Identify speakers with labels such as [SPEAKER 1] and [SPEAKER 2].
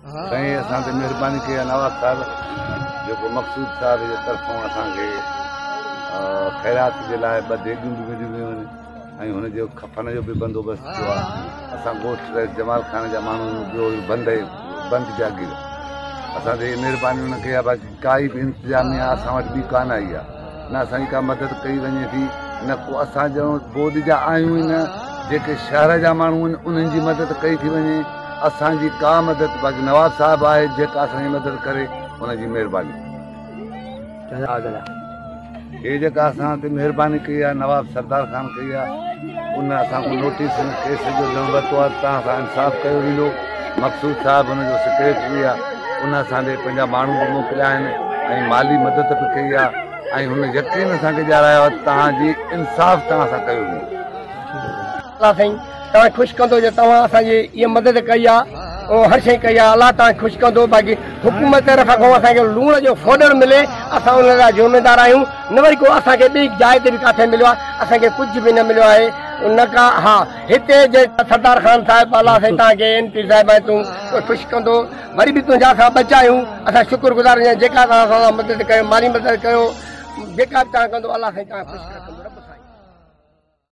[SPEAKER 1] साईं असां ते महिरबानी कई आहे नवाब साहिब जेको मक़सूद साहिब जे तरफ़ां असांखे ख़ैरात जे लाइ 2 देगियूं बि मिलियूं हुयूं ऐं हुनजो खफन जो बि बंदोबस्तु थियो आहे। असां ॻोठ जमाल खान जा माण्हू ॿियो बंदि जागी असां ते महिरबानी हुन कई आहे। बाक़ी काई बि इंतिज़ामिया असां वटि बि कान आई आहे, न असांजी का मदद कई वञे थी, न को असां ॼणो बोध जा आहियूं ई न जेके शहर जा माण्हू आहिनि उन्हनि जी मदद कई थी वञे। असांजी का मदद बाक़ी नवाब साहिबु आहे जेका असांजी मदद करे हुनजी महिरबानी। हे जेका असां ते महिरबानी कई आहे नवाब सरदार ख़ान कई आहे, उन असांखे नोटिस केस जो ॼणो वरितो आहे, तव्हां सां इंसाफ़ कयो वेंदो। मक़सूद साहिबु हुनजो सेक्रेटरी आहे, उन असांजे पंहिंजा माण्हू बि मोकिलिया आहिनि ऐं माली मदद बि कई आहे ऐं हुन यकीन असांखे ॼाणायो आहे तव्हांजी इंसाफ़ तव्हां सां कयो वेंदो।
[SPEAKER 2] साईं तव्हां ख़ुशि कंदो जो तव्हां असांजी इहा मदद कई आहे, हर शइ कई आहे, अलाह तव्हां ख़ुशि कंदो। बाक़ी हुकूमत तरफ़ खां असांखे लूण जो फोडर मिले असां उन लाइ ज़िमेदार आहियूं, न वरी को असांखे ॿी जाइ ते बि किथे मिलियो आहे, असांखे कुझु बि न मिलियो आहे उन खां। हा हिते जे सरदार ख़ान साहिबु अलाह साईं तव्हांखे एमपी साहिब आहे तूं ख़ुशि कंदो, वरी बि तुंहिंजा असां बचा आहियूं, असां शुक्रगुज़ार आहियूं जेका तव्हां असां मदद कयो, माली मदद कयो, जेका बि तव्हां कंदो अलाह साईं तव्हां ख़ुशि कंदो।